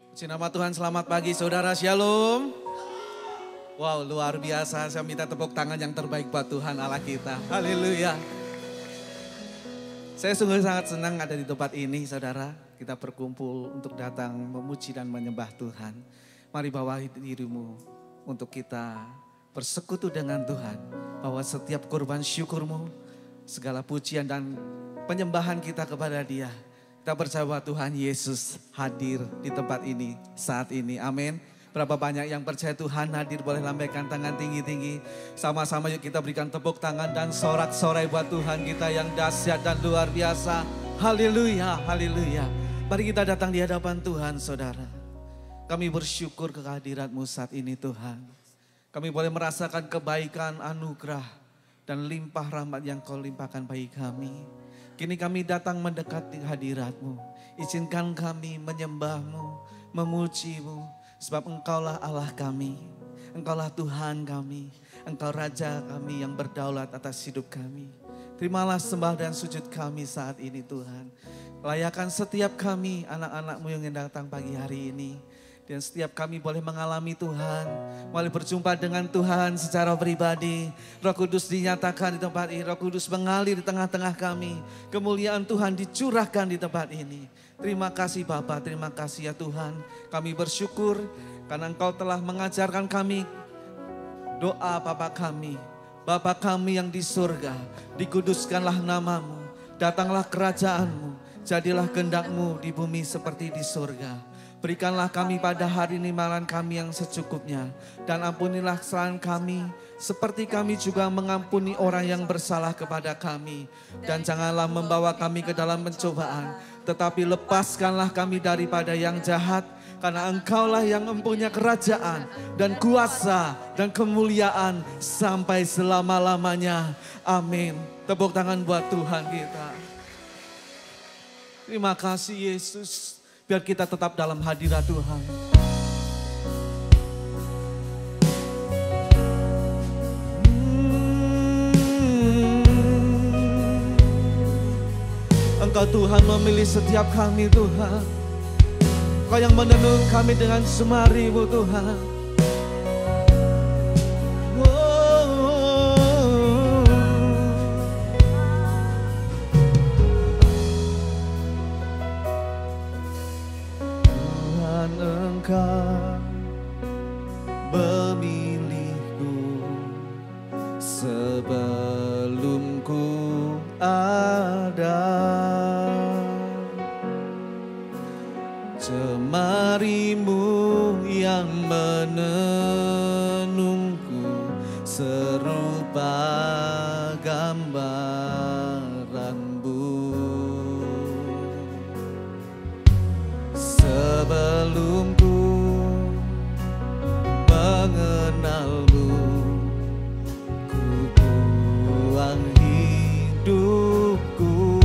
Puji nama Tuhan, selamat pagi saudara, shalom. Wow, luar biasa, saya minta tepuk tangan yang terbaik buat Tuhan Allah kita. Haleluya. Saya sungguh sangat senang ada di tempat ini saudara. Kita berkumpul untuk datang memuji dan menyembah Tuhan. Mari bawa dirimu untuk kita bersekutu dengan Tuhan. Bahwa setiap korban syukurmu, segala pujian dan penyembahan kita kepada Dia. Kita percaya bahwa Tuhan Yesus hadir di tempat ini saat ini. Amin. Berapa banyak yang percaya Tuhan hadir, boleh lambaikan tangan tinggi-tinggi. Sama-sama yuk kita berikan tepuk tangan dan sorak-sorai buat Tuhan kita yang dahsyat dan luar biasa. Haleluya, haleluya. Mari kita datang di hadapan Tuhan saudara. Kami bersyukur kehadirat-Mu saat ini Tuhan. Kami boleh merasakan kebaikan, anugerah dan limpah rahmat yang Kau limpahkan bagi kami. Kini kami datang mendekati hadirat-Mu. Izinkan kami menyembah-Mu, memuji-Mu. Sebab Engkaulah Allah kami. Engkaulah Tuhan kami. Engkau Raja kami yang berdaulat atas hidup kami. Terimalah sembah dan sujud kami saat ini Tuhan. Layakan setiap kami anak-anak-Mu yang datang pagi hari ini. Dan setiap kami boleh mengalami Tuhan, boleh berjumpa dengan Tuhan secara pribadi. Roh Kudus dinyatakan di tempat ini, Roh Kudus mengalir di tengah-tengah kami. Kemuliaan Tuhan dicurahkan di tempat ini. Terima kasih Bapa, terima kasih ya Tuhan. Kami bersyukur karena Engkau telah mengajarkan kami doa Bapa kami. Bapa kami yang di surga, dikuduskanlah nama-Mu, datanglah kerajaan-Mu, jadilah kehendak-Mu di bumi seperti di surga. Berikanlah kami pada hari ini makan kami yang secukupnya. Dan ampunilah kesalahan kami seperti kami juga mengampuni orang yang bersalah kepada kami. Dan janganlah membawa kami ke dalam pencobaan. Tetapi lepaskanlah kami daripada yang jahat. Karena Engkaulah yang mempunyai kerajaan dan kuasa dan kemuliaan sampai selama-lamanya. Amin. Tepuk tangan buat Tuhan kita. Terima kasih Yesus. Biar kita tetap dalam hadirat Tuhan. Engkau Tuhan memilih setiap kami Tuhan. Engkau yang menenun kami dengan semari-Mu Tuhan. Engkau memilihku sebelum ku ada. Jemari-Mu yang menenunku serupa gambaran-Mu. Sebelum ku mengenal-Mu, ku buang hidupku.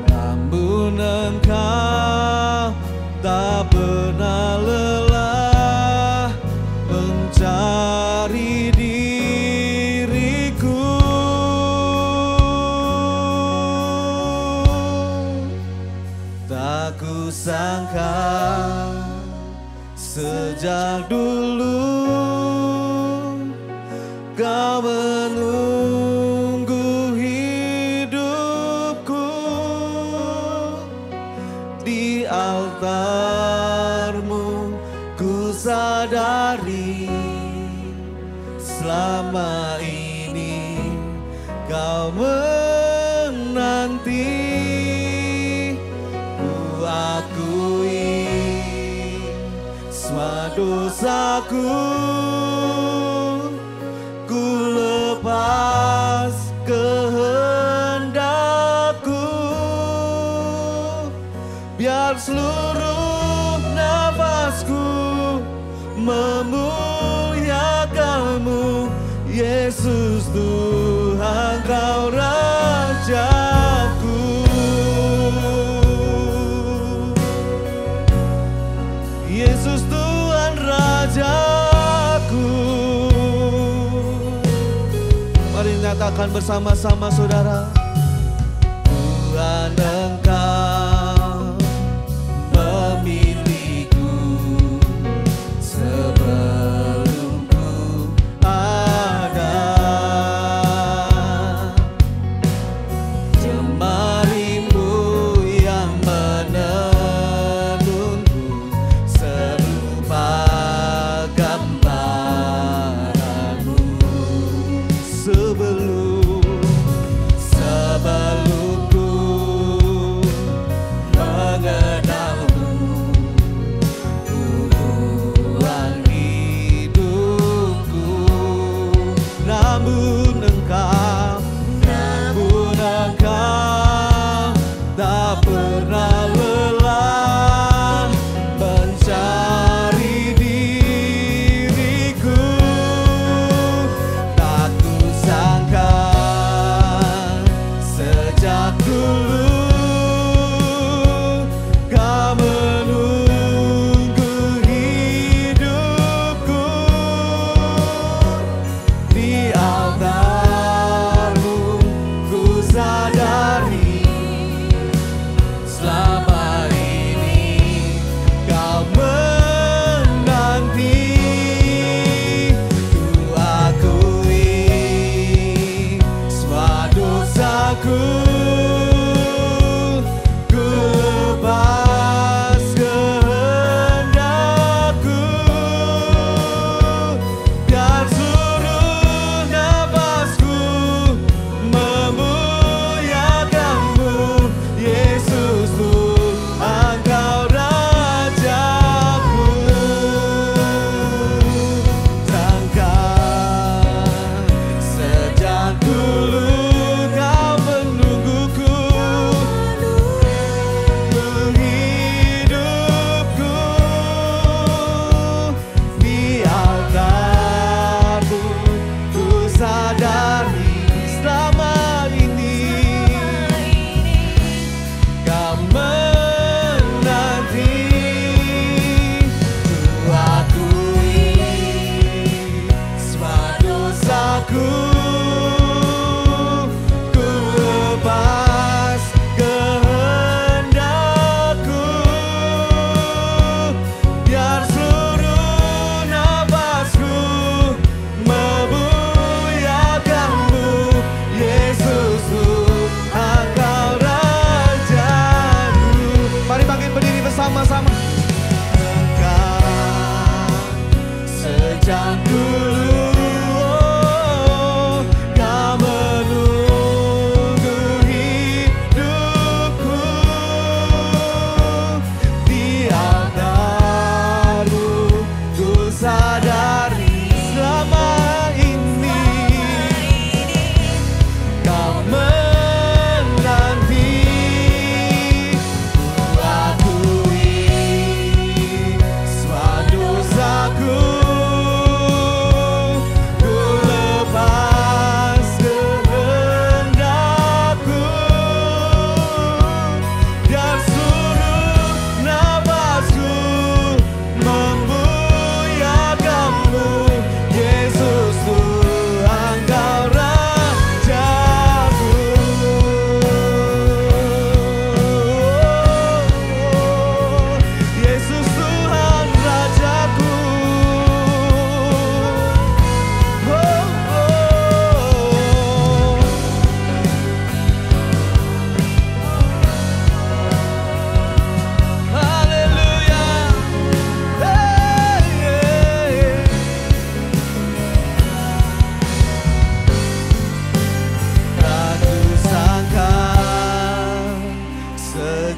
Namun Engkau tak pernah lelah mencari diriku. Tak kusangka sejak dulu Kau menunggu hidupku di altar-Mu. Ku sadari selama ini Kau menanti. Ku akui semua dosaku, ku lepas kehendakku. Biar seluruh nafasku memuliakan-Mu, Yesus Tuhan Kau Rajaku. Yesus Tuhan Rajaku. Mari nyatakan bersama-sama saudara. Tuhan Engkau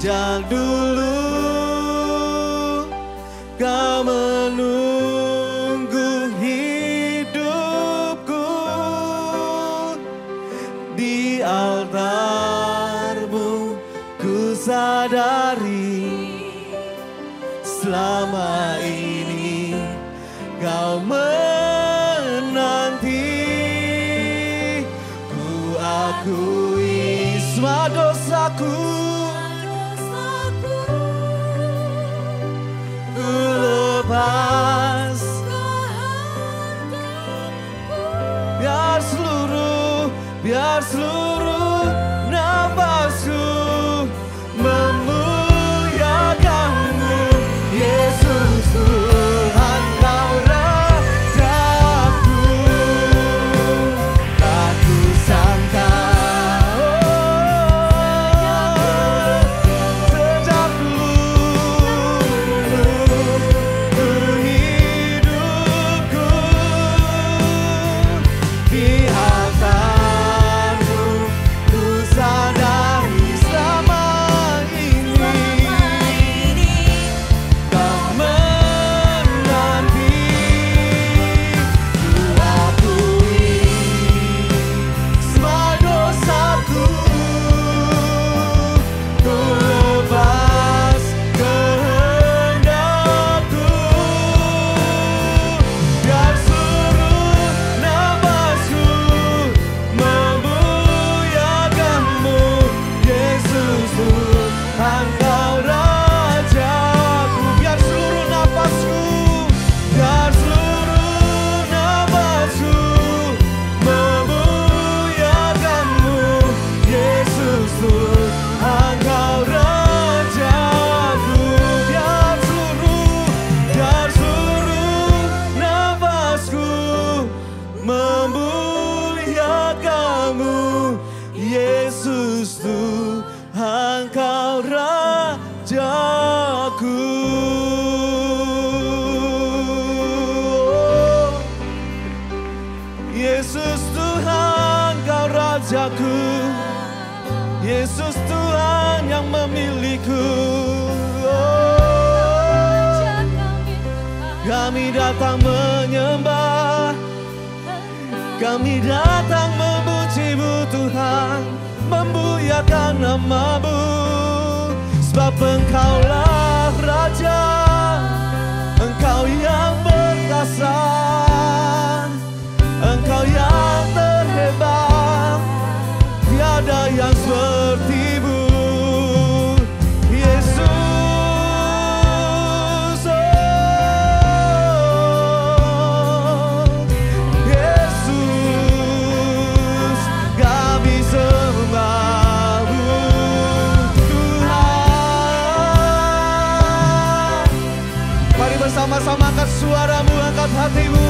Sejak dulu Kau menunggu hidupku di altar-Mu. Ku sadari selama ini Kau menanti. Ku akui semua dosaku, lepas biar seluruh nafasku memuliakan-Mu, Yesus Tuhan, Kau Rajaku. Tak kusangka sejak dulu hidupku di altar-Mu. Ku sadari selama ini Kau menanti. Ku akui semua dosaku, ku lepas kehendak-Ku. Biar seluruh nafasku memuliakan-Mu, Yesus Tuhan, Kau Rajaku. Biar seluruh nafasku memuliakan-Mu, Yesus Tuhan, Kau Rajaku. Biar seluruh nafasku memuliakan-Mu, Yesus Tuhan, Kau Rajaku. Yesus Tuhan, Kau Rajaku. Yesus Tuhan yang memiliku. Kami datang menyembah, kami datang memuji-Mu Tuhan, memuliakan nama-Mu. Sebab Engkaulah Raja, Engkau yang berkuasa, Engkau yang terhebat, tiada yang seperti-Mu, Yesus. Yesus, kami sembah-Mu Tuhan. Mari bersama-sama angkat suara-Mu, angkat hati-Mu.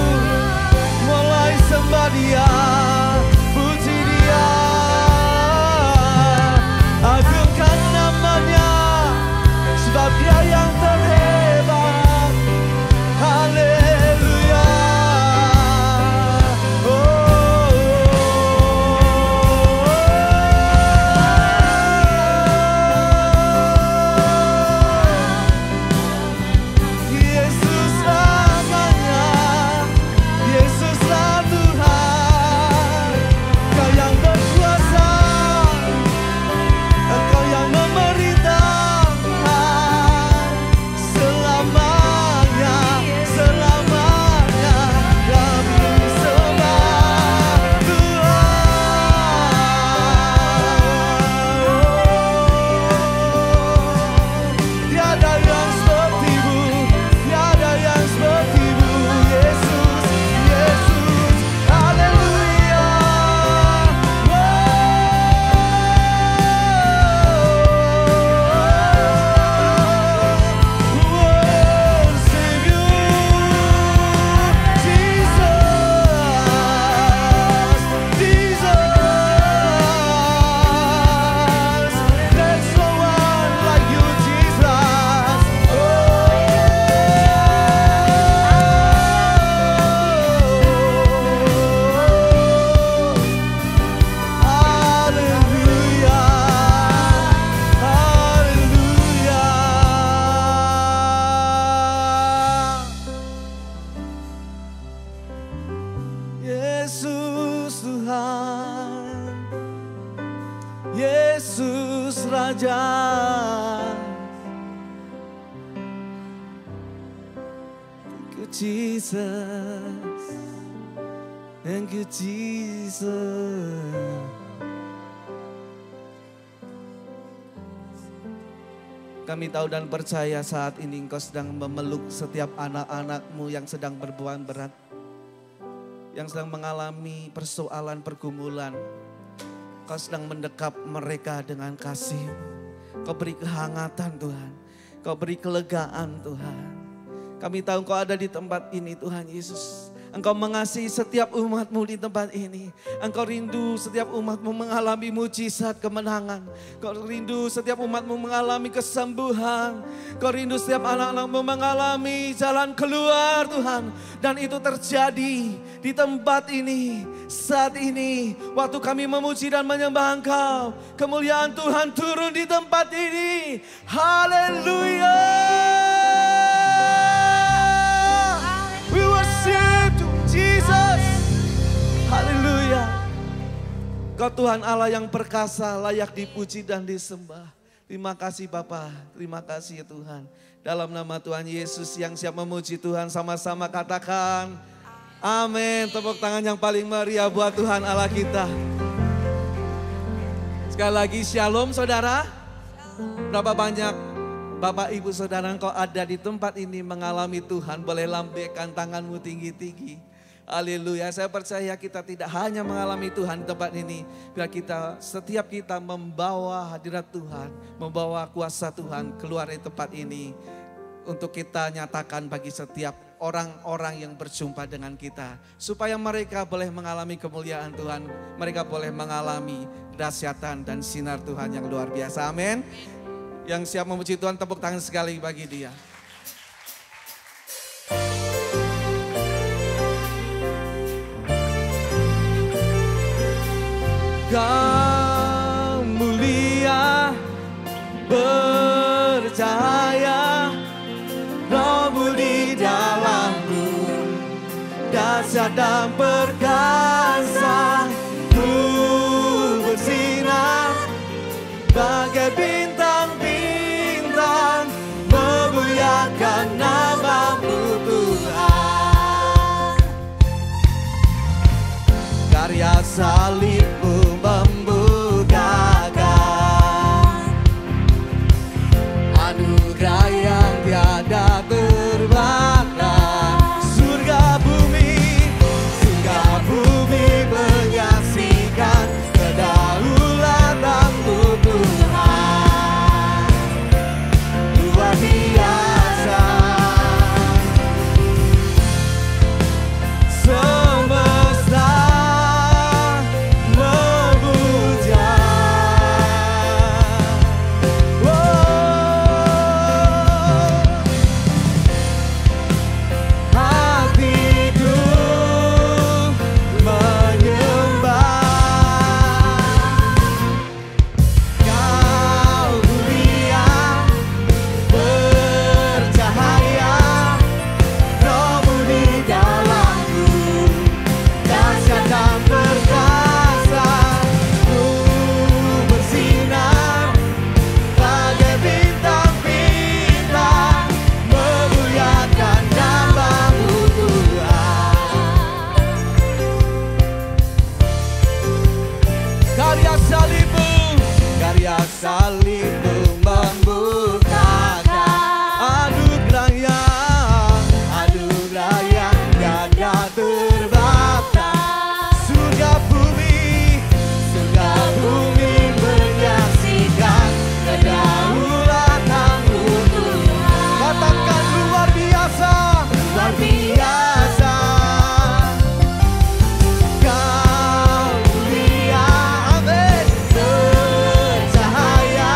Yesus Tuhan, Yesus Raja. Thank you Jesus, thank you Jesus. Kami tahu dan percaya saat ini Engkau sedang memeluk setiap anak-anak-Mu yang sedang berbeban berat, yang sedang mengalami persoalan pergumulan. Kau sedang mendekap mereka dengan kasih. Kau beri kehangatan Tuhan, Kau beri kelegaan Tuhan. Kami tahu Engkau ada di tempat ini Tuhan Yesus. Engkau mengasihi setiap umat-Mu di tempat ini. Engkau rindu setiap umat-Mu mengalami mujizat kemenangan. Engkau rindu setiap umat-Mu mengalami kesembuhan. Engkau rindu setiap anak-anak-Mu mengalami jalan keluar Tuhan. Dan itu terjadi di tempat ini. Saat ini waktu kami memuji dan menyembah Engkau, kemuliaan Tuhan turun di tempat ini. Haleluya. We worship Jesus. Haleluya. Kau Tuhan Allah yang perkasa, layak dipuji dan disembah. Terima kasih Bapa, terima kasih ya Tuhan. Dalam nama Tuhan Yesus, yang siap memuji Tuhan sama-sama katakan amin. Tepuk tangan yang paling meriah buat Tuhan Allah kita. Sekali lagi shalom saudara. Berapa banyak Bapak Ibu Saudara engkau ada di tempat ini mengalami Tuhan, boleh lambaikan tanganmu tinggi-tinggi. Haleluya, saya percaya kita tidak hanya mengalami Tuhan di tempat ini, biar setiap kita membawa hadirat Tuhan, membawa kuasa Tuhan keluar dari tempat ini. Untuk kita nyatakan bagi setiap orang-orang yang berjumpa dengan kita. Supaya mereka boleh mengalami kemuliaan Tuhan, mereka boleh mengalami dahsyatan dan sinar Tuhan yang luar biasa, amin. Yang siap memuji Tuhan, tepuk tangan sekali bagi dia. Kau mulia, bercahaya, Roh-Mu di dalamku, dahsyat dan perkasa, Ku bersinar bagai bintang-bintang, memuliakan nama-Mu Tuhan. Karya salib-Mu membukaakan anugerah yang tiada terbatas. Surga bumi menyaksikan kedaulatan-Mu Tuhan. Luar biasa. Semesta memuja. Hatiku menyembah. Kau mulia, bercahaya, Roh-Mu di dalamku, dahsyat dan perkasa, Ku bersinar bagai bintang-bintang, memuliakan nama-Mu Tuhan. Karya salib-Mu membukaakan anugerah yang tiada terbatas. Surga bumi menyaksikan kedaulatan-Mu Tuhan. Katakan luar biasa, luar biasa. Kau mulia, amin. Bercahaya,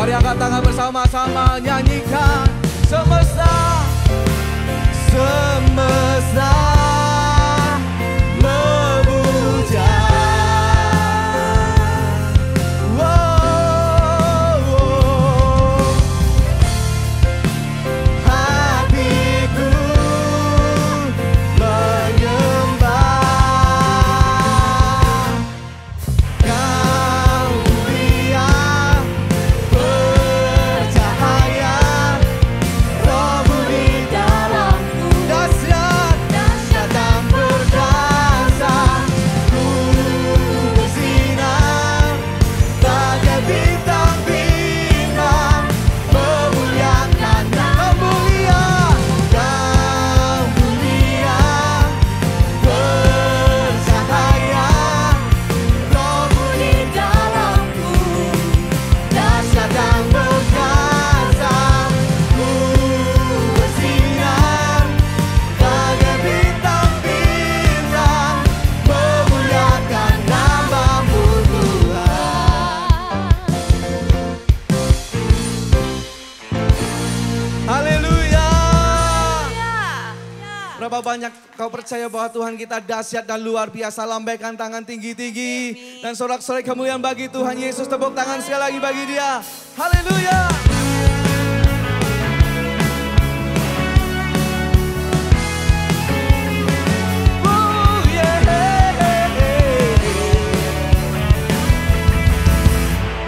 Mari angkat tangan bersama-sama, nyanyikan semesta, semesta memuja. Hatiku menyembah, Kau mulia, bercahaya, Rohmu di dalamku, dahsyat, dahsyat dan perkasa. Ku bersinar bagai bintang-bintang, memuliakan Kau mulia, Kau mulia, bercahaya, Rohmu di dalamku, dahsyat dan perkasa. Ku bersinar bagai bintang-bintang, memuliakan nama-Mu Tuhan. Haleluya. Berapa banyak kau percaya bahwa Tuhan kita dahsyat dan luar biasa? Lambaikan tangan tinggi-tinggi dan sorak-sorai kemuliaan bagi Tuhan Yesus. Tepuk tangan sekali lagi bagi Dia. Haleluya.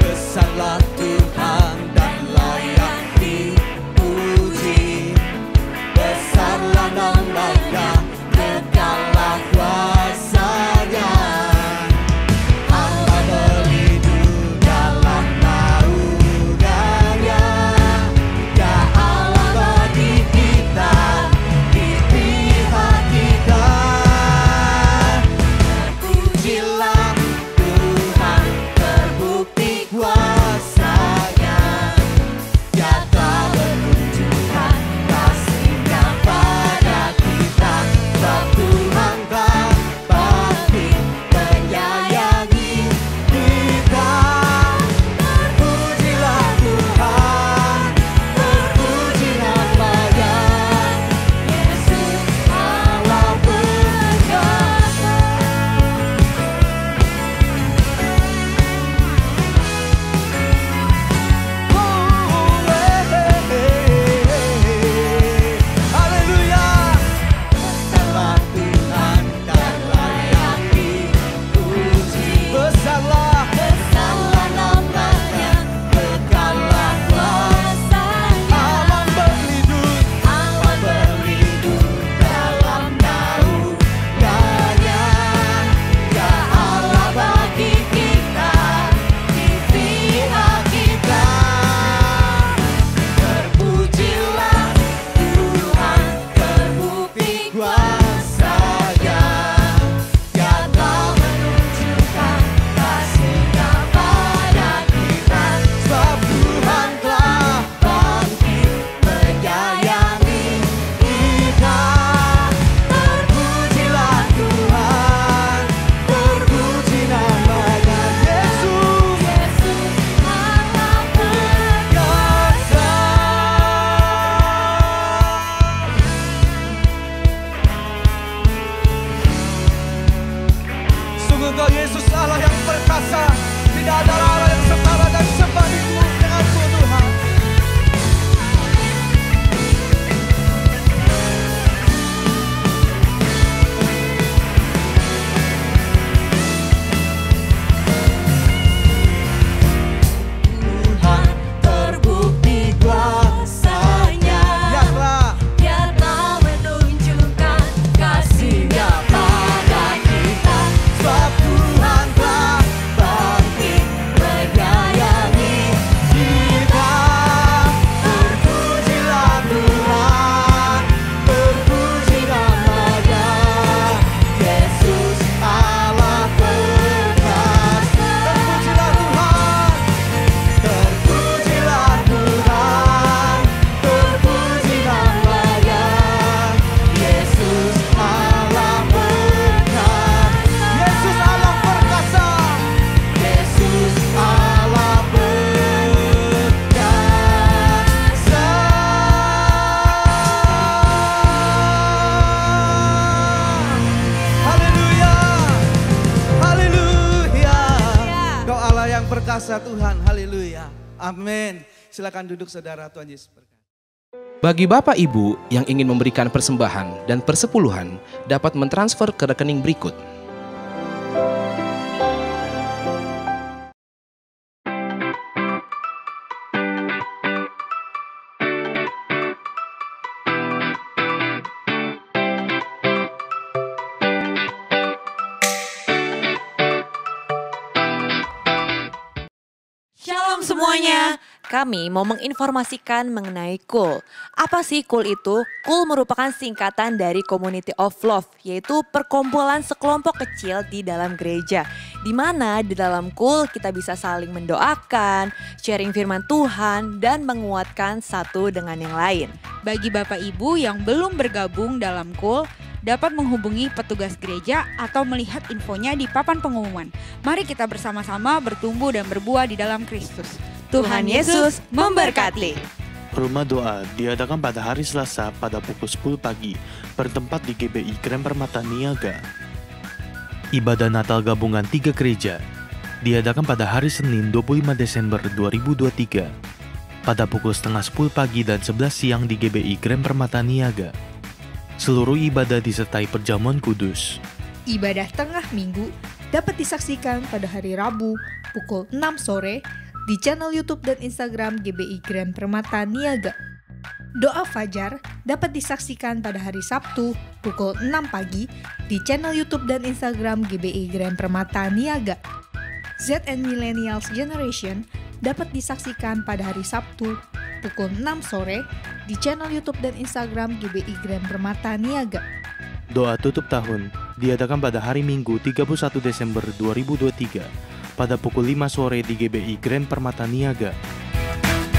Besarlah Tuhan dan layak dipuji. Besarlah namanya, kekallah kuasanya. Hamba berlindung dalam naungannya. kuasa Tuhan. Haleluya. Amin. Silakan duduk saudara, Tuhan Yesus berkati. Bagi Bapak Ibu yang ingin memberikan persembahan dan persepuluhan dapat mentransfer ke rekening berikut. Shalom semuanya, kami mau menginformasikan mengenai KUL. Apa sih KUL itu? KUL merupakan singkatan dari Community of Love, yaitu perkumpulan sekelompok kecil di dalam gereja. Di mana di dalam KUL kita bisa saling mendoakan, sharing firman Tuhan, dan menguatkan satu dengan yang lain. Bagi Bapak Ibu yang belum bergabung dalam KUL, dapat menghubungi petugas gereja atau melihat infonya di papan pengumuman. Mari kita bersama-sama bertumbuh dan berbuah di dalam Kristus. Tuhan Yesus memberkati. Rumah doa diadakan pada hari Selasa pada pukul 10 pagi, bertempat di GBI Grand Permata Niaga. Ibadah Natal gabungan 3 gereja diadakan pada hari Senin 25 Desember 2023 pada pukul setengah 10 pagi dan 11 siang di GBI Grand Permata Niaga. Seluruh ibadah disertai perjamuan kudus. Ibadah tengah minggu dapat disaksikan pada hari Rabu pukul 6 sore di channel YouTube dan Instagram GBI Grand Permata Niaga. Doa Fajar dapat disaksikan pada hari Sabtu pukul 6 pagi di channel YouTube dan Instagram GBI Grand Permata Niaga. ZN Millennials Generation dapat disaksikan pada hari Sabtu pukul 6 sore di channel YouTube dan Instagram GBI Grand Permata Niaga. Doa tutup tahun diadakan pada hari Minggu 31 Desember 2023 pada pukul 5 sore di GBI Grand Permata Niaga.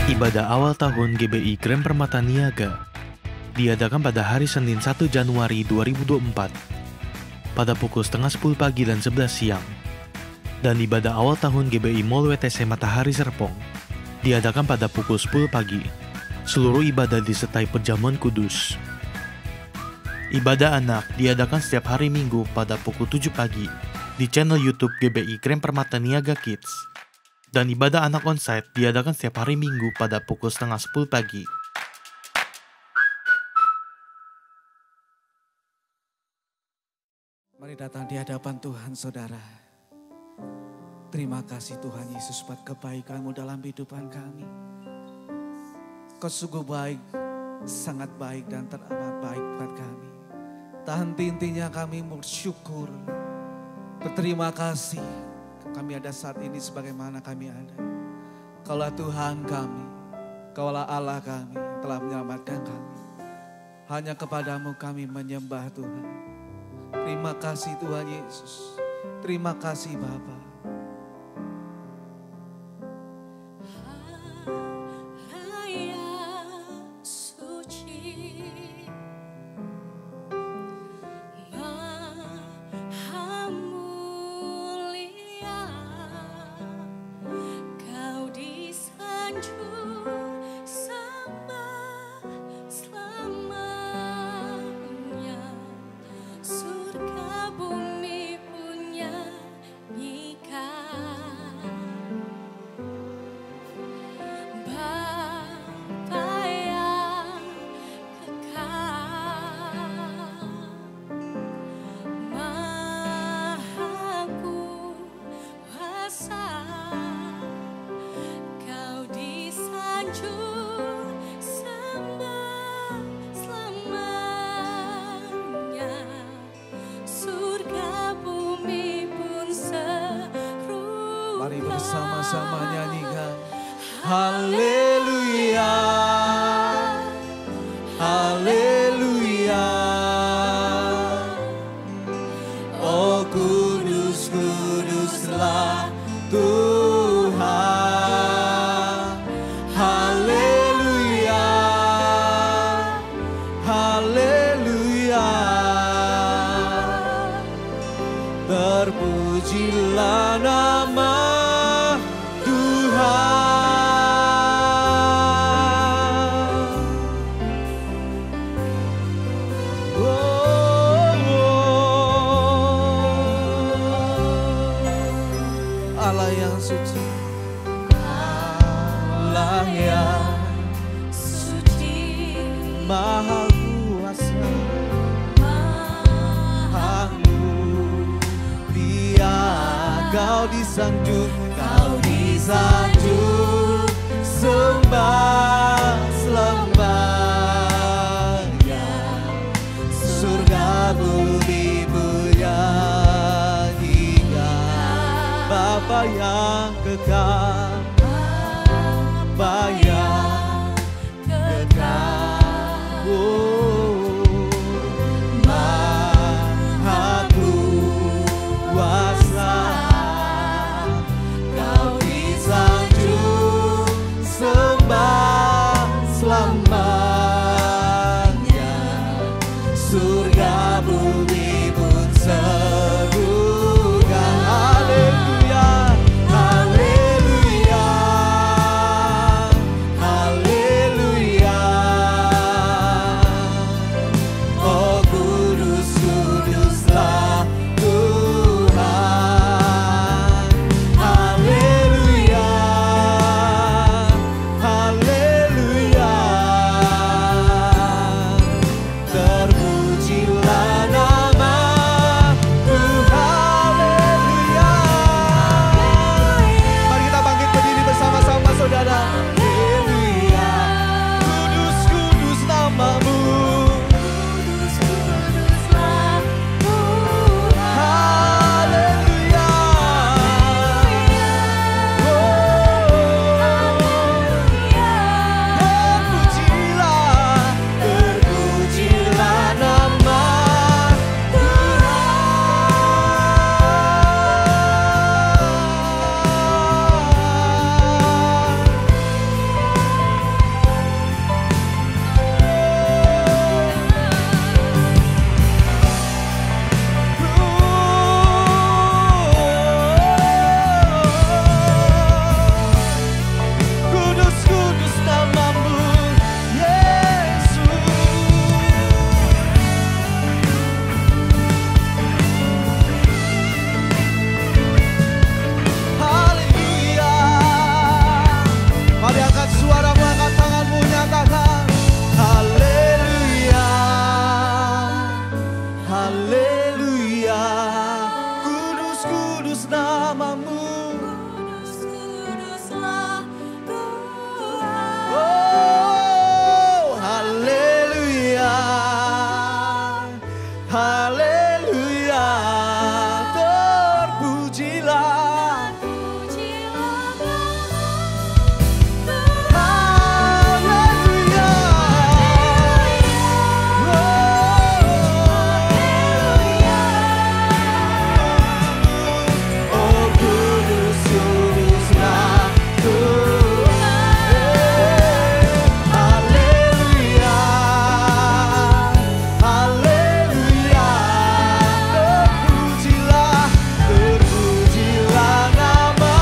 Ibadah awal tahun GBI Grand Permata Niaga diadakan pada hari Senin 1 Januari 2024 pada pukul setengah 10 pagi dan 11 siang. Dan ibadah awal tahun GBI Mall WTC Matahari Serpong diadakan pada pukul 10 pagi. Seluruh ibadah disertai perjamuan kudus. Ibadah anak diadakan setiap hari Minggu pada pukul 7 pagi di channel YouTube GBI Grand Permata Niaga Kids. Dan ibadah anak onsite diadakan setiap hari Minggu pada pukul setengah 10 pagi. Mari datang di hadapan Tuhan saudara. Terima kasih Tuhan Yesus buat kebaikan-Mu dalam kehidupan kami. Kau sungguh baik, sangat baik dan teramat baik buat kami. Tak henti-hentinya kami bersyukur, berterima kasih. Kami ada saat ini sebagaimana kami ada. Kaulah Tuhan kami, Kaulah Allah kami yang telah menyelamatkan kami. Hanya kepadamu kami menyembah Tuhan. Terima kasih Tuhan Yesus. Terima kasih Bapa. Mari bersama-sama nyanyikan. Haleluya, haleluya. Oh kudus, kuduslah Tuhan. Haleluya, haleluya. Terpujilah nama Allah yang suci, yang suci, Maha kuasa, Dia kau disanjung, sembah selamanya. Surga bumi menyanyikan Bapa yang kekal, Bapa yang kekal. Maha kuasa, kau disanjung, sembah selamanya. Surga bumi pun serukan haleluya, haleluya, haleluya. Oh kudus, kuduslah Tuhan. Haleluya, haleluya. Terpujilah nama Tuhan. Haleluya. Mari kita bangkit berdiri bersama-sama saudara. Haleluya. Kudus, kudus namamu. Haleluya. Terpujilah nama Kudus, kudus namamu, Yesus. Haleluya. Mari angkat suara, angkat tanganmu, nyatakan haleluya, haleluya. Kudus, kudus namamu. Oh, haleluya, haleluya. Terpujilah, haleluya. Oh kudus, kuduslah Tuhan. Haleluya, haleluya. Terpujilah, terpujilah nama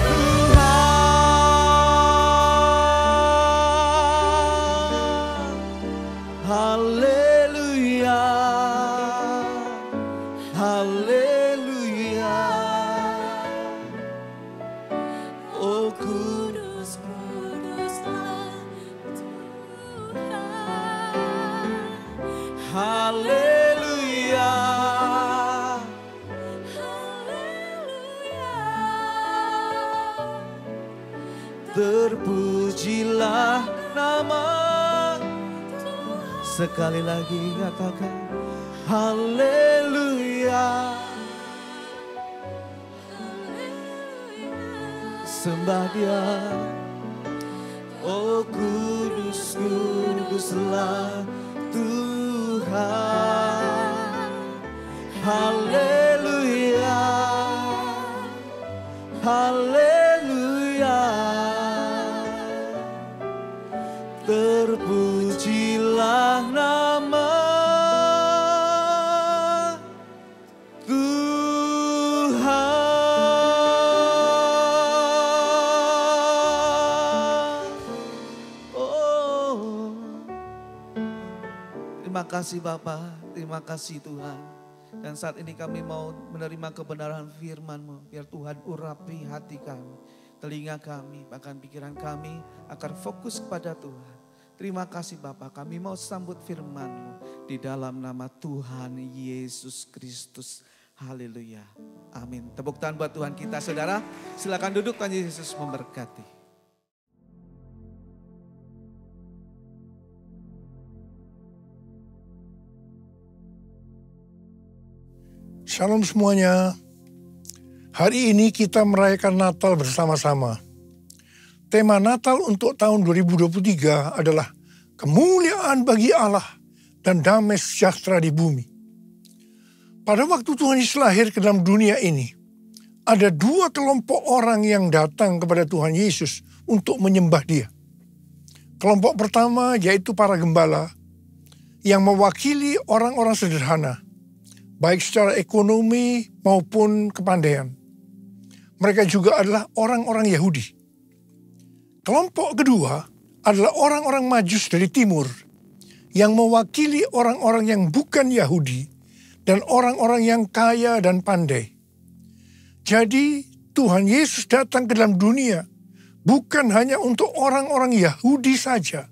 Tuhan. Haleluya, haleluya. Oh kudus, kuduslah Tuhan. Haleluya, haleluya. Terpujilah nama Tuhan. Sekali lagi katakan haleluya. Sembah Dia. Oh kudus, kuduslah Tuhan. Haleluya, haleluya. Terpujilah nama Tuhan. Oh, terima kasih Bapa, terima kasih Tuhan. Dan saat ini kami mau menerima kebenaran firman-Mu. Biar Tuhan urapi hati kami. telinga kami, bahkan pikiran kami akan fokus kepada Tuhan. Terima kasih Bapa, kami mau sambut firman-Mu di dalam nama Tuhan Yesus Kristus. Haleluya. Amin. Tepuk tangan buat Tuhan kita, saudara. Silakan duduk, Tuhan Yesus memberkati. Shalom semuanya. Hari ini kita merayakan Natal bersama-sama. Tema Natal untuk tahun 2023 adalah kemuliaan bagi Allah dan damai sejahtera di bumi. Pada waktu Tuhan Yesus lahir ke dalam dunia ini, ada dua kelompok orang yang datang kepada Tuhan Yesus untuk menyembah Dia. Kelompok pertama yaitu para gembala yang mewakili orang-orang sederhana, baik secara ekonomi maupun kepandaian. Mereka juga adalah orang-orang Yahudi. Kelompok kedua adalah orang-orang Majus dari timur yang mewakili orang-orang yang bukan Yahudi dan orang-orang yang kaya dan pandai. Jadi Tuhan Yesus datang ke dalam dunia bukan hanya untuk orang-orang Yahudi saja,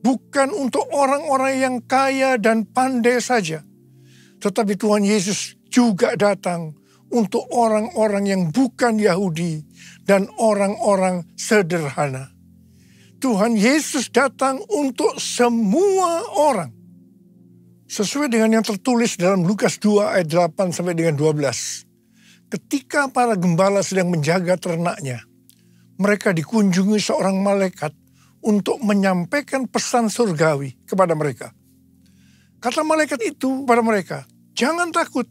bukan untuk orang-orang yang kaya dan pandai saja, tetapi Tuhan Yesus juga datang untuk orang-orang yang bukan Yahudi dan orang-orang sederhana. Tuhan Yesus datang untuk semua orang. Sesuai dengan yang tertulis dalam Lukas 2 ayat 8 sampai dengan 12. Ketika para gembala sedang menjaga ternaknya, mereka dikunjungi seorang malaikat untuk menyampaikan pesan surgawi kepada mereka. Kata malaikat itu kepada mereka, "Jangan takut,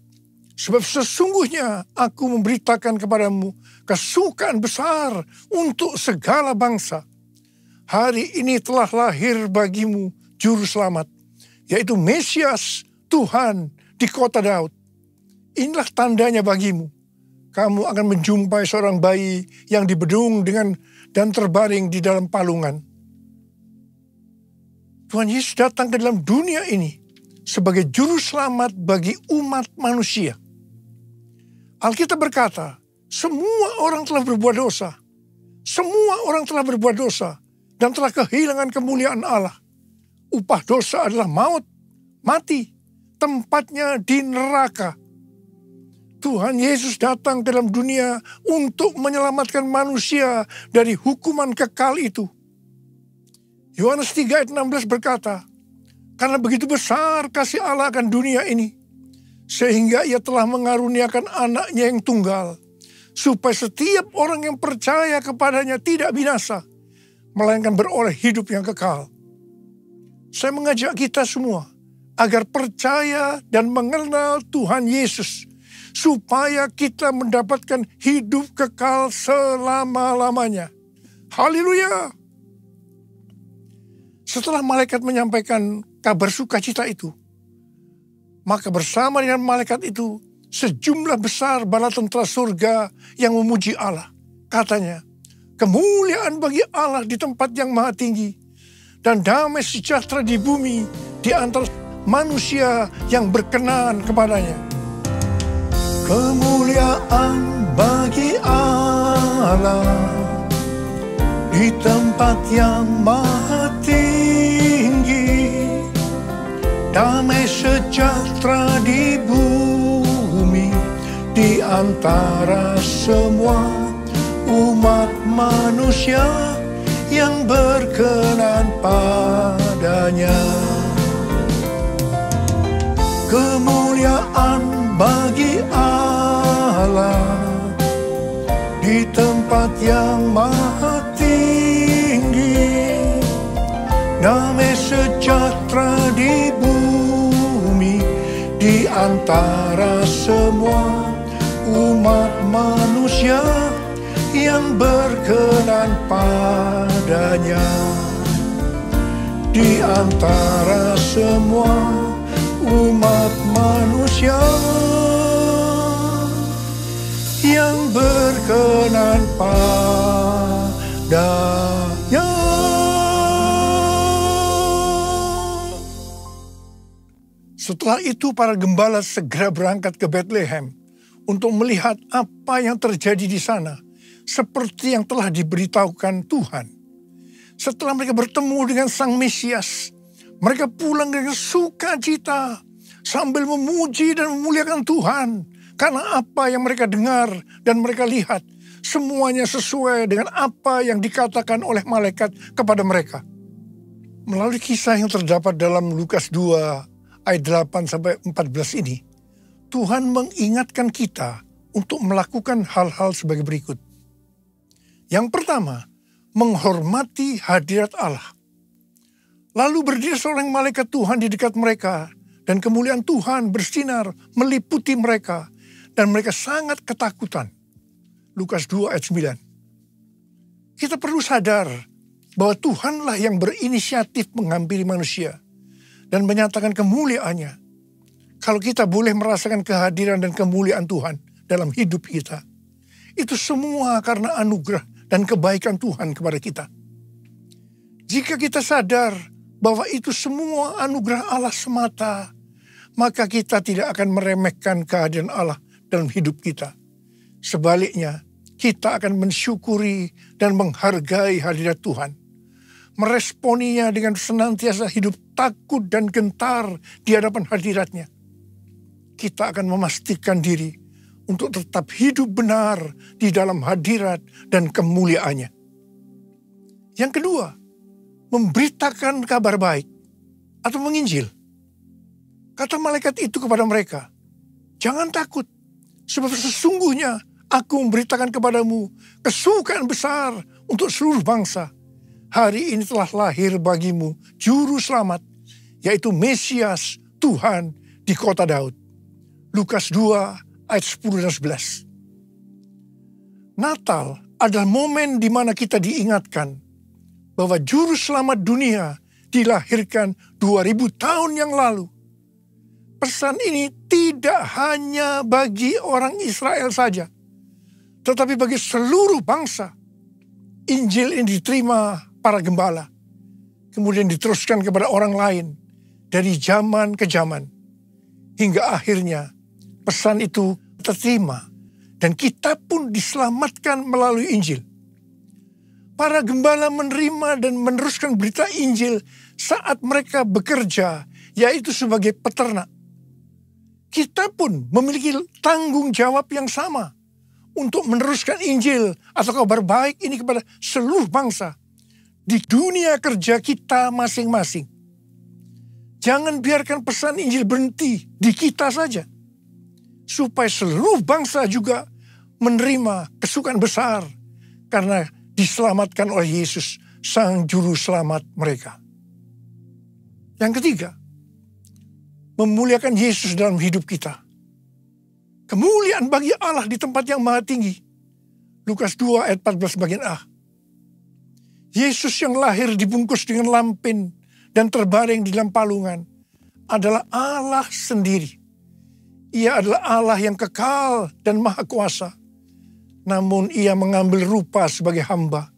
sebab sesungguhnya aku memberitakan kepadamu kesukaan besar untuk segala bangsa. Hari ini telah lahir bagimu Juru Selamat, yaitu Mesias Tuhan di kota Daud. Inilah tandanya bagimu. Kamu akan menjumpai seorang bayi yang dibedung dan terbaring di dalam palungan." Tuhan Yesus datang ke dalam dunia ini sebagai Juru Selamat bagi umat manusia. Alkitab berkata, semua orang telah berbuat dosa. Semua orang telah berbuat dosa dan telah kehilangan kemuliaan Allah. Upah dosa adalah maut, mati, tempatnya di neraka. Tuhan Yesus datang ke dalam dunia untuk menyelamatkan manusia dari hukuman kekal itu. Yohanes 3 ayat 16 berkata, "Karena begitu besar kasih Allah akan dunia ini, sehingga Ia telah mengaruniakan anaknya yang tunggal, supaya setiap orang yang percaya kepadanya tidak binasa, melainkan beroleh hidup yang kekal." Saya mengajak kita semua agar percaya dan mengenal Tuhan Yesus, supaya kita mendapatkan hidup kekal selama-lamanya. Haleluya! Setelah malaikat menyampaikan kabar sukacita itu, maka bersama dengan malaikat itu, sejumlah besar bala tentara surga yang memuji Allah. Katanya, "Kemuliaan bagi Allah di tempat yang maha tinggi, dan damai sejahtera di bumi di antara manusia yang berkenan kepadanya." Kemuliaan bagi Allah di tempat yang maha tinggi, damai sejahtera di bumi di antara semua umat manusia yang berkenan padanya. Kemuliaan bagi Allah di tempat yang maha tinggi, damai sejahtera di bumi di antara semua umat manusia yang berkenan padanya. Di antara semua umat manusia yang berkenan padanya. Setelah itu para gembala segera berangkat ke Bethlehem untuk melihat apa yang terjadi di sana, seperti yang telah diberitahukan Tuhan. Setelah mereka bertemu dengan Sang Mesias, mereka pulang dengan sukacita sambil memuji dan memuliakan Tuhan. Karena apa yang mereka dengar dan mereka lihat, semuanya sesuai dengan apa yang dikatakan oleh malaikat kepada mereka. Melalui kisah yang terdapat dalam Lukas 2 ayat 8-14 ini, Tuhan mengingatkan kita untuk melakukan hal-hal sebagai berikut. Yang pertama, menghormati hadirat Allah. Lalu berdiri seorang malaikat Tuhan di dekat mereka, dan kemuliaan Tuhan bersinar meliputi mereka, dan mereka sangat ketakutan. Lukas 2 ayat 9. Kita perlu sadar bahwa Tuhanlah yang berinisiatif menghampiri manusia dan menyatakan kemuliaannya. Kalau kita boleh merasakan kehadiran dan kemuliaan Tuhan dalam hidup kita, itu semua karena anugerah dan kebaikan Tuhan kepada kita. Jika kita sadar bahwa itu semua anugerah Allah semata, maka kita tidak akan meremehkan kehadiran Allah dalam hidup kita. Sebaliknya, kita akan mensyukuri dan menghargai hadirat Tuhan. Meresponinya dengan senantiasa hidup takut dan gentar di hadapan hadiratnya. Kita akan memastikan diri untuk tetap hidup benar di dalam hadirat dan kemuliaannya. Yang kedua, memberitakan kabar baik atau menginjil. Kata malaikat itu kepada mereka, jangan takut, sebab sesungguhnya aku memberitakan kepadamu kesukaan besar untuk seluruh bangsa. Hari ini telah lahir bagimu juru selamat, yaitu Mesias Tuhan di kota Daud. Lukas 2 ayat 10 dan 11. Natal adalah momen di mana kita diingatkan bahwa juru selamat dunia dilahirkan 2000 tahun yang lalu. Pesan ini tidak hanya bagi orang Israel saja, tetapi bagi seluruh bangsa. Injil ini diterima para gembala, kemudian diteruskan kepada orang lain dari zaman ke zaman, hingga akhirnya pesan itu terterima dan kita pun diselamatkan melalui Injil. Para gembala menerima dan meneruskan berita Injil saat mereka bekerja, yaitu sebagai peternak. Kita pun memiliki tanggung jawab yang sama untuk meneruskan Injil atau kabar baik ini kepada seluruh bangsa di dunia kerja kita masing-masing. Jangan biarkan pesan Injil berhenti di kita saja, supaya seluruh bangsa juga menerima kesukaan besar karena diselamatkan oleh Yesus, Sang Juru Selamat mereka. Yang ketiga, memuliakan Yesus dalam hidup kita. Kemuliaan bagi Allah di tempat yang maha tinggi. Lukas 2 ayat 14 bagian A. Yesus yang lahir dibungkus dengan lampin dan terbaring di dalam palungan adalah Allah sendiri. Ia adalah Allah yang kekal dan maha kuasa. Namun ia mengambil rupa sebagai hamba.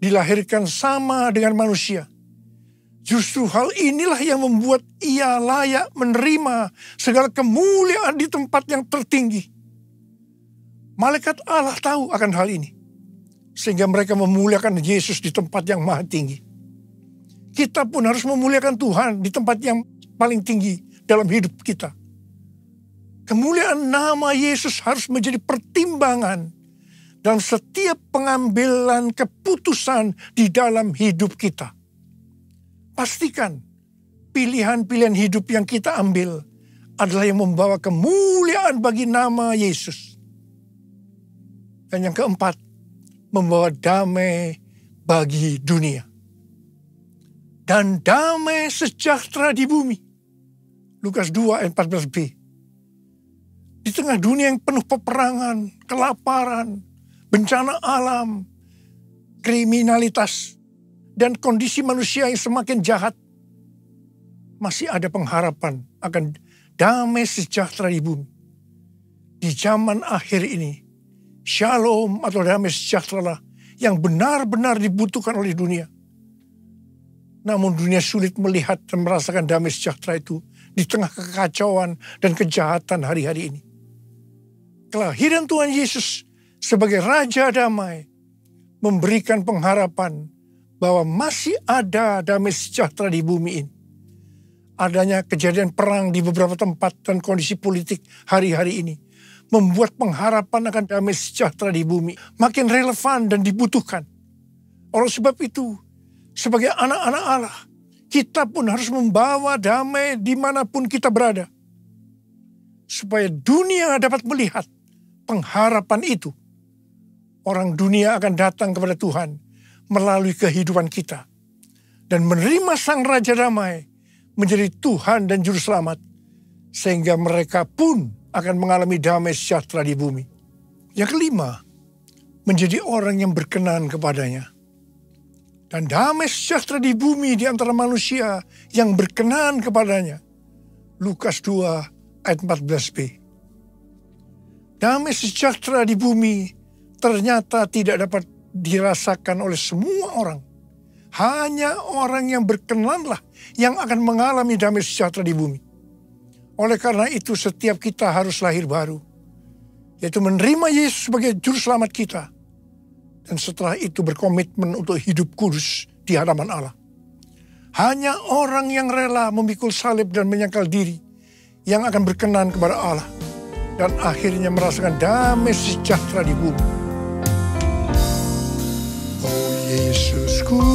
Dilahirkan sama dengan manusia. Justru hal inilah yang membuat ia layak menerima segala kemuliaan di tempat yang tertinggi. Malaikat Allah tahu akan hal ini, sehingga mereka memuliakan Yesus di tempat yang maha tinggi. Kita pun harus memuliakan Tuhan di tempat yang paling tinggi dalam hidup kita. Kemuliaan nama Yesus harus menjadi pertimbangan dalam setiap pengambilan keputusan di dalam hidup kita. Pastikan pilihan-pilihan hidup yang kita ambil adalah yang membawa kemuliaan bagi nama Yesus. Dan yang keempat, membawa damai bagi dunia. Dan damai sejahtera di bumi. Lukas 2 ayat 14b. Di tengah dunia yang penuh peperangan, kelaparan, bencana alam, kriminalitas, dan kondisi manusia yang semakin jahat, masih ada pengharapan akan damai sejahtera di bumi. Di zaman akhir ini, shalom atau damai sejahtera yang benar-benar dibutuhkan oleh dunia. Namun dunia sulit melihat dan merasakan damai sejahtera itu di tengah kekacauan dan kejahatan hari-hari ini. Kelahiran Tuhan Yesus sebagai Raja Damai memberikan pengharapan bahwa masih ada damai sejahtera di bumi ini. Adanya kejadian perang di beberapa tempat dan kondisi politik hari-hari ini membuat pengharapan akan damai sejahtera di bumi makin relevan dan dibutuhkan. Oleh sebab itu, sebagai anak-anak Allah, kita pun harus membawa damai dimanapun kita berada. Supaya dunia dapat melihat pengharapan itu. Orang dunia akan datang kepada Tuhan melalui kehidupan kita. Dan menerima Sang Raja Damai menjadi Tuhan dan Juru Selamat. Sehingga mereka pun akan mengalami damai sejahtera di bumi. Yang kelima, menjadi orang yang berkenan kepadanya. Dan damai sejahtera di bumi di antara manusia yang berkenan kepadanya. Lukas 2 ayat 14b. Damai sejahtera di bumi ternyata tidak dapat dirasakan oleh semua orang. Hanya orang yang berkenanlah yang akan mengalami damai sejahtera di bumi. Oleh karena itu setiap kita harus lahir baru. Yaitu menerima Yesus sebagai Juru Selamat kita. Dan setelah itu berkomitmen untuk hidup kudus di hadapan Allah. Hanya orang yang rela memikul salib dan menyangkal diri yang akan berkenan kepada Allah. Dan akhirnya merasakan damai sejahtera di bumi. Oh Yesusku,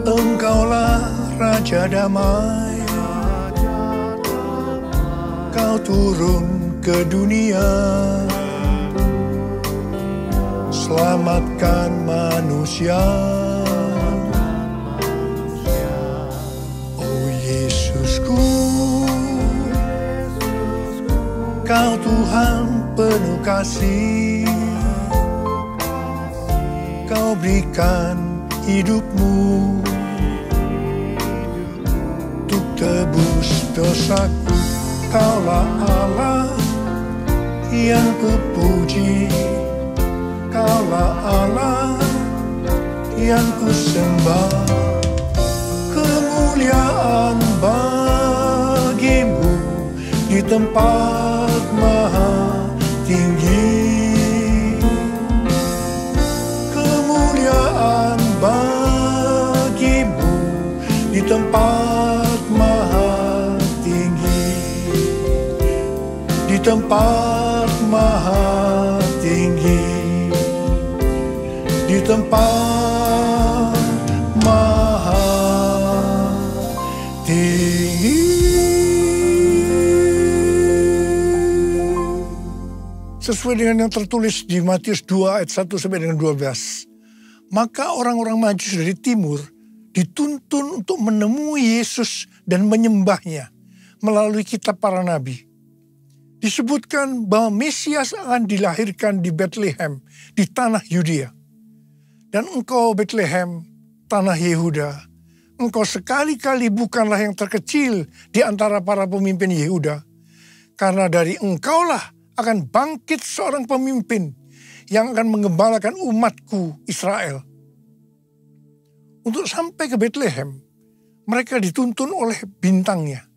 Engkaulah Raja Damai. Kau turun ke dunia, selamatkan manusia. Oh Yesusku, Kau Tuhan penuh kasih. Kau berikan hidupmu untuk tebus dosaku. Kaulah Allah yang kupuji. Kaulah Allah yang kusembah. Kemuliaan bagimu di tempat maha tinggi. Kemuliaan bagimu di tempat maha tinggi. Di tempat maha tinggi. Di tempat maha tinggi. Sesuai dengan yang tertulis di Matius 2 ayat 1 sampai dengan 12. Maka orang-orang Majus dari timur dituntun untuk menemui Yesus dan menyembahnya melalui kitab para nabi. Disebutkan bahwa Mesias akan dilahirkan di Bethlehem, di tanah Yudea. Dan engkau Bethlehem, tanah Yehuda, engkau sekali-kali bukanlah yang terkecil di antara para pemimpin Yehuda. Karena dari engkaulah akan bangkit seorang pemimpin yang akan mengembalakan umatku Israel. Untuk sampai ke Bethlehem, mereka dituntun oleh bintangnya.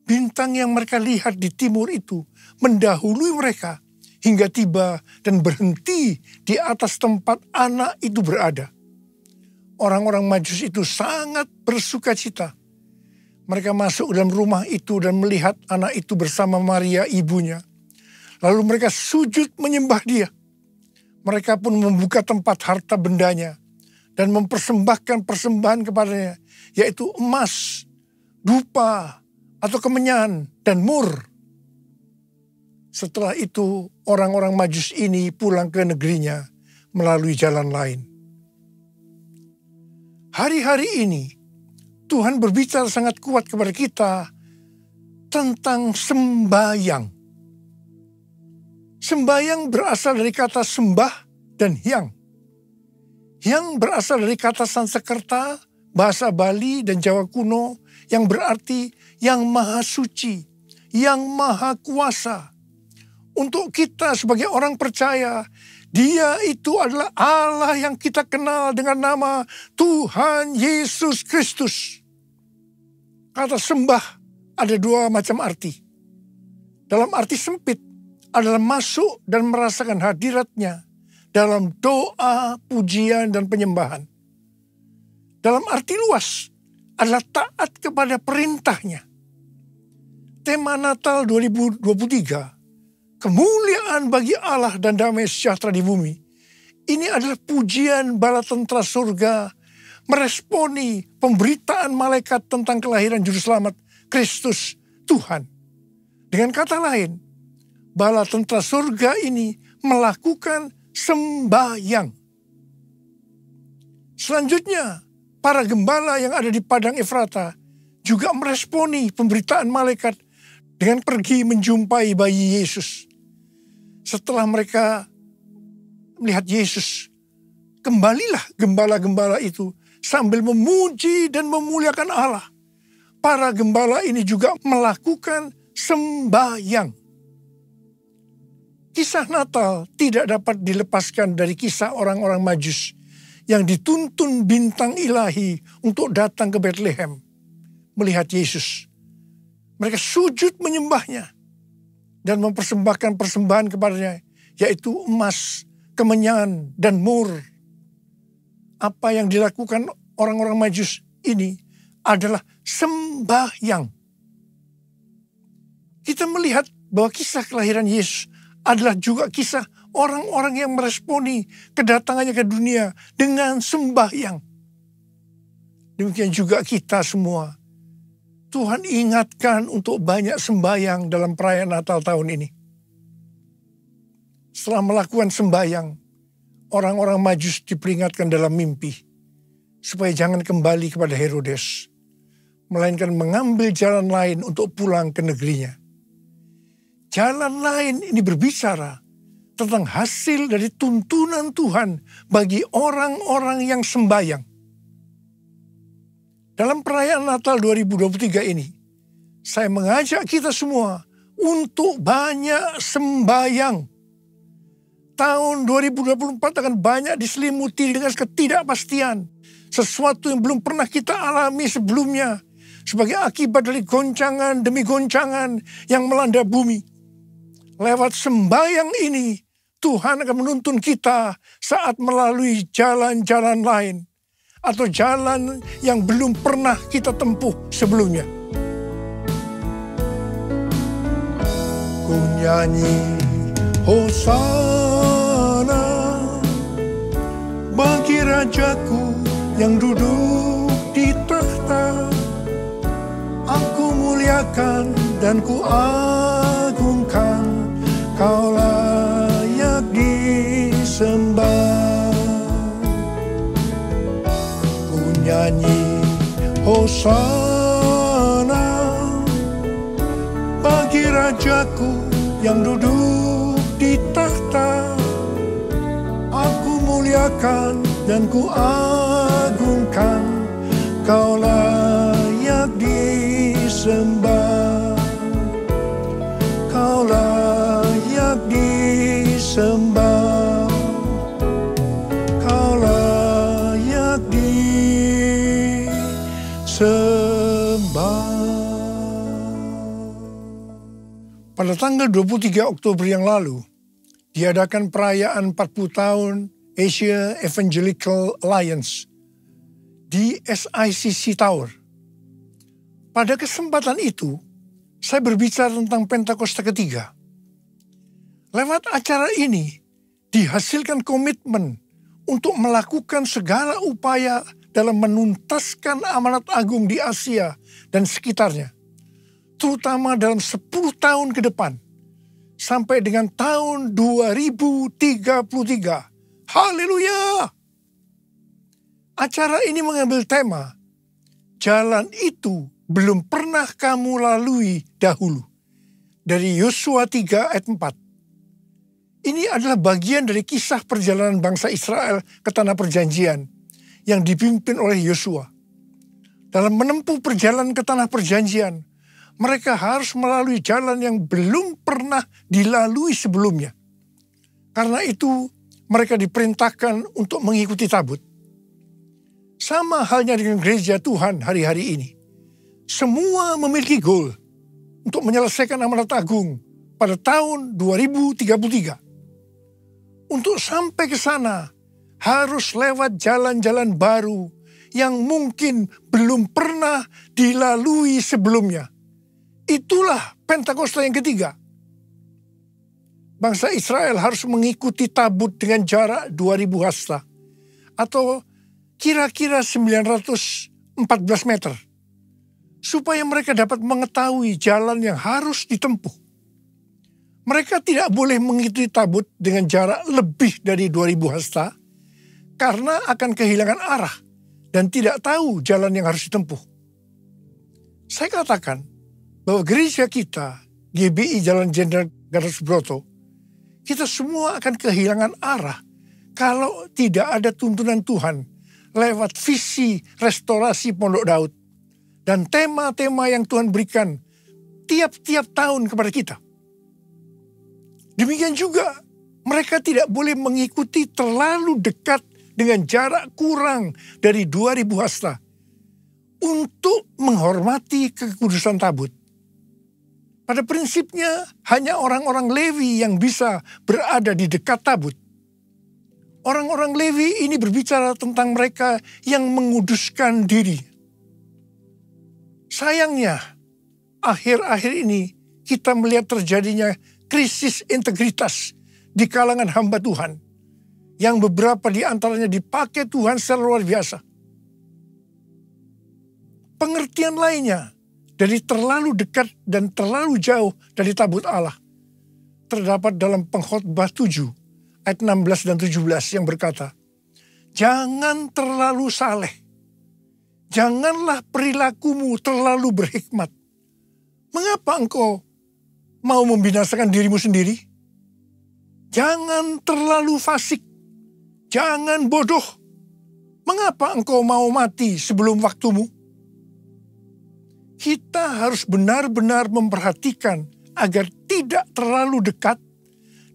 Bintang yang mereka lihat di timur itu mendahului mereka hingga tiba dan berhenti di atas tempat anak itu berada. Orang-orang Majus itu sangat bersuka cita. Mereka masuk dalam rumah itu dan melihat anak itu bersama Maria ibunya. Lalu mereka sujud menyembah dia. Mereka pun membuka tempat harta bendanya dan mempersembahkan persembahan kepadanya, yaitu emas, dupa, atau kemenyan, dan mur. Setelah itu orang-orang Majus ini pulang ke negerinya melalui jalan lain. Hari-hari ini Tuhan berbicara sangat kuat kepada kita tentang sembahyang. Sembahyang berasal dari kata sembah dan hyang. Hyang berasal dari kata Sanskerta, bahasa Bali dan Jawa kuno yang berarti yang maha suci, yang maha kuasa. Untuk kita sebagai orang percaya, Dia itu adalah Allah yang kita kenal dengan nama Tuhan Yesus Kristus. Kata sembah ada dua macam arti. Dalam arti sempit, adalah masuk dan merasakan hadirat-Nya dalam doa, pujian, dan penyembahan. Dalam arti luas adalah taat kepada perintah-Nya. Tema Natal 2023, kemuliaan bagi Allah dan damai sejahtera di bumi. Ini adalah pujian bala tentara surga meresponi pemberitaan malaikat tentang kelahiran Juru Selamat Kristus Tuhan. Dengan kata lain, bala tentara surga ini melakukan sembahyang. Selanjutnya, para gembala yang ada di Padang Efrata juga meresponi pemberitaan malaikat dengan pergi menjumpai bayi Yesus. Setelah mereka melihat Yesus, kembalilah gembala-gembala itu sambil memuji dan memuliakan Allah. Para gembala ini juga melakukan sembahyang. Kisah Natal tidak dapat dilepaskan dari kisah orang-orang Majus yang dituntun bintang ilahi untuk datang ke Bethlehem melihat Yesus. Mereka sujud menyembahnya dan mempersembahkan persembahan kepadanya, yaitu emas, kemenyan, dan mur. Apa yang dilakukan orang-orang Majus ini adalah sembahyang. Kita melihat bahwa kisah kelahiran Yesus adalah juga kisah orang-orang yang meresponi kedatangannya ke dunia dengan sembahyang. Demikian juga kita semua. Tuhan ingatkan untuk banyak sembahyang dalam perayaan Natal tahun ini. Setelah melakukan sembahyang, orang-orang Majus diperingatkan dalam mimpi supaya jangan kembali kepada Herodes, melainkan mengambil jalan lain untuk pulang ke negerinya. Jalan lain ini berbicara tentang hasil dari tuntunan Tuhan bagi orang-orang yang sembahyang. Dalam perayaan Natal 2023 ini, saya mengajak kita semua untuk banyak sembahyang. Tahun 2024 akan banyak diselimuti dengan ketidakpastian. Sesuatu yang belum pernah kita alami sebelumnya. Sebagai akibat dari goncangan demi goncangan yang melanda bumi. Lewat sembahyang ini, Tuhan akan menuntun kita saat melalui jalan-jalan lain. Atau jalan yang belum pernah kita tempuh sebelumnya. Ku nyanyi Hosana bagi Rajaku yang duduk di tahta. Aku muliakan dan ku agungkan, Kau layak disembah. Ku nyanyi Hosana bagi Rajaku yang duduk di tahta. Aku muliakan dan ku agungkan, Kau layak disembah. Kau layak disembah. Kau layak disembah. Pada tanggal 23 Oktober yang lalu, diadakan perayaan 40 tahun Asia Evangelical Alliance di SICC Tower. Pada kesempatan itu, saya berbicara tentang Pentakosta ketiga. Lewat acara ini, dihasilkan komitmen untuk melakukan segala upaya dalam menuntaskan amanat agung di Asia dan sekitarnya. Terutama dalam 10 tahun ke depan. Sampai dengan tahun 2033. Haleluya! Acara ini mengambil tema, jalan itu belum pernah kamu lalui dahulu. Dari Yosua 3 ayat 4. Ini adalah bagian dari kisah perjalanan bangsa Israel ke tanah perjanjian yang dipimpin oleh Yosua. Dalam menempuh perjalanan ke tanah perjanjian, mereka harus melalui jalan yang belum pernah dilalui sebelumnya. Karena itu, mereka diperintahkan untuk mengikuti tabut. Sama halnya dengan gereja Tuhan hari-hari ini. Semua memiliki goal untuk menyelesaikan amanat agung pada tahun 2033. Untuk sampai ke sana harus lewat jalan-jalan baru yang mungkin belum pernah dilalui sebelumnya. Itulah Pentakosta yang ketiga. Bangsa Israel harus mengikuti tabut dengan jarak 2000 hasta atau kira-kira 914 meter. Supaya mereka dapat mengetahui jalan yang harus ditempuh. Mereka tidak boleh mengikuti tabut dengan jarak lebih dari 2000 hasta karena akan kehilangan arah dan tidak tahu jalan yang harus ditempuh. Saya katakan bahwa gereja kita, GBI Jalan Jenderal Gatot Subroto, kita semua akan kehilangan arah kalau tidak ada tuntunan Tuhan lewat visi restorasi Pondok Daud dan tema-tema yang Tuhan berikan tiap-tiap tahun kepada kita. Demikian juga mereka tidak boleh mengikuti terlalu dekat dengan jarak kurang dari 2000 hasta untuk menghormati kekudusan tabut. Pada prinsipnya hanya orang-orang Lewi yang bisa berada di dekat tabut. Orang-orang Lewi ini berbicara tentang mereka yang menguduskan diri. Sayangnya, akhir-akhir ini kita melihat terjadinya krisis integritas di kalangan hamba Tuhan, yang beberapa di antaranya dipakai Tuhan secara luar biasa. Pengertian lainnya dari terlalu dekat dan terlalu jauh dari tabut Allah terdapat dalam Pengkhotbah 7 ayat 16 dan 17 yang berkata, jangan terlalu saleh, janganlah perilakumu terlalu berhikmat. Mengapa engkau mau membinasakan dirimu sendiri? Jangan terlalu fasik, jangan bodoh. Mengapa engkau mau mati sebelum waktumu? Kita harus benar-benar memperhatikan agar tidak terlalu dekat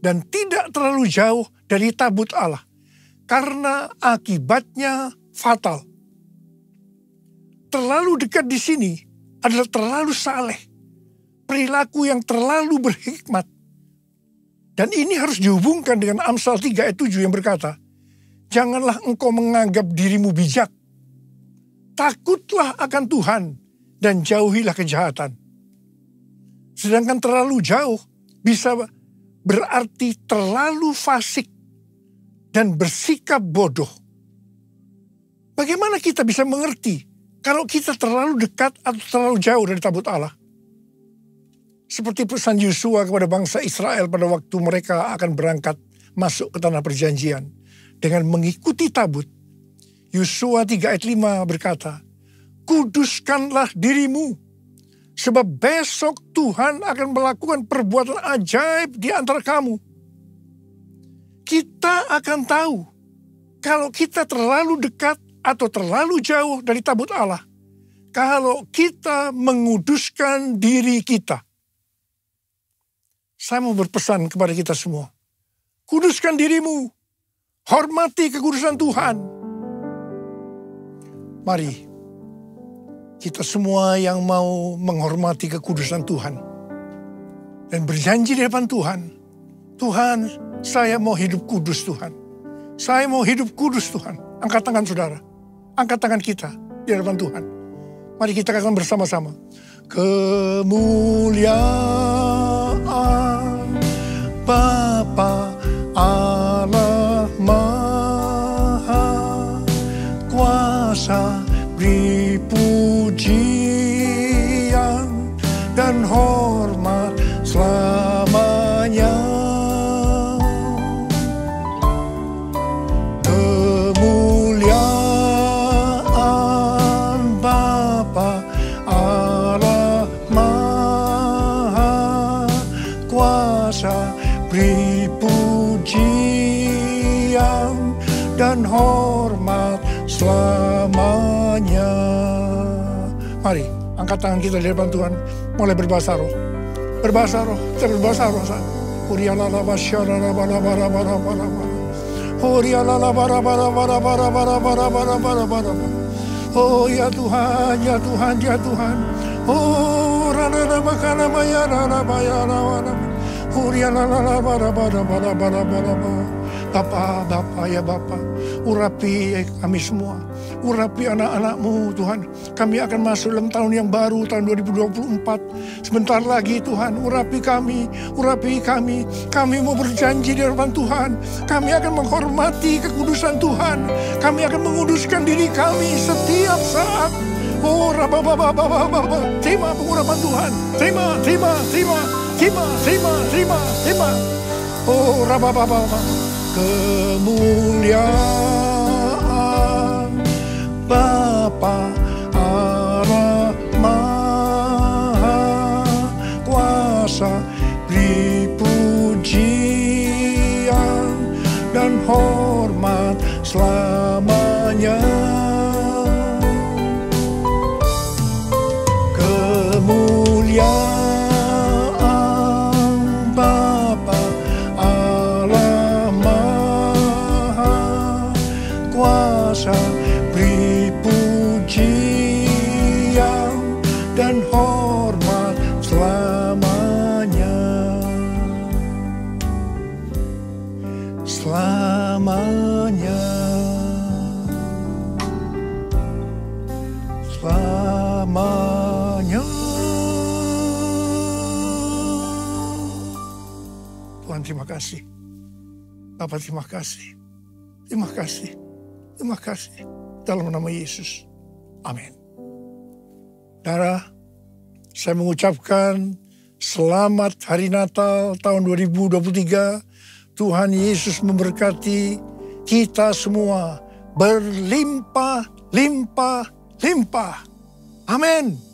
dan tidak terlalu jauh dari tabut Allah, karena akibatnya fatal. Terlalu dekat di sini adalah terlalu saleh, perilaku yang terlalu berhikmat. Dan ini harus dihubungkan dengan Amsal 3 ayat 7 yang berkata, janganlah engkau menganggap dirimu bijak. Takutlah akan Tuhan dan jauhilah kejahatan. Sedangkan terlalu jauh bisa berarti terlalu fasik dan bersikap bodoh. Bagaimana kita bisa mengerti kalau kita terlalu dekat atau terlalu jauh dari tabut Allah? Seperti pesan Yosua kepada bangsa Israel pada waktu mereka akan berangkat masuk ke tanah perjanjian dengan mengikuti tabut. Yosua 3 ayat 5 berkata, kuduskanlah dirimu, sebab besok Tuhan akan melakukan perbuatan ajaib di antara kamu. Kita akan tahu kalau kita terlalu dekat atau terlalu jauh dari tabut Allah, kalau kita menguduskan diri kita. Saya mau berpesan kepada kita semua. Kuduskan dirimu. Hormati kekudusan Tuhan. Mari, kita semua yang mau menghormati kekudusan Tuhan dan berjanji di depan Tuhan, Tuhan, saya mau hidup kudus Tuhan. Saya mau hidup kudus Tuhan. Angkat tangan saudara. Angkat tangan kita di hadapan Tuhan. Mari kita katakan bersama-sama. Kemuliaan Bapa Allah Maha Kuasa, beri pujian dan hormat selamanya. Kemuliaan Bapa Allah Maha Kuasa, beri pujian dan hormat selamanya. Mari, angkat tangan kita di depan Tuhan. Mulai berbahasa roh. Berbahasa roh, kita berbahasa roh. Oh ya Tuhan, ya Tuhan, ya Tuhan. Oh, Bapa ya Bapa, urapi kami semua, urapi anak-anak-Mu Tuhan. Kami akan masuk dalam tahun yang baru, tahun 2024. Sebentar lagi Tuhan, urapi kami. Kami mau berjanji di hadapan Tuhan. Kami akan menghormati kekudusan Tuhan. Kami akan menguduskan diri kami setiap saat. Oh, terima pengurapan Tuhan. Terima. Oh, kemuliaan Bapa Allah Maha Kuasa, beri pujian dan hormat selamanya. Kemuliaan beri pujian dan hormat selamanya. Selamanya. Tuhan, terima kasih. Bapak, terima kasih. Terima kasih. Dalam nama Yesus. Amin. Saudara, saya mengucapkan selamat Hari Natal tahun 2023. Tuhan Yesus memberkati kita semua berlimpah. Amin.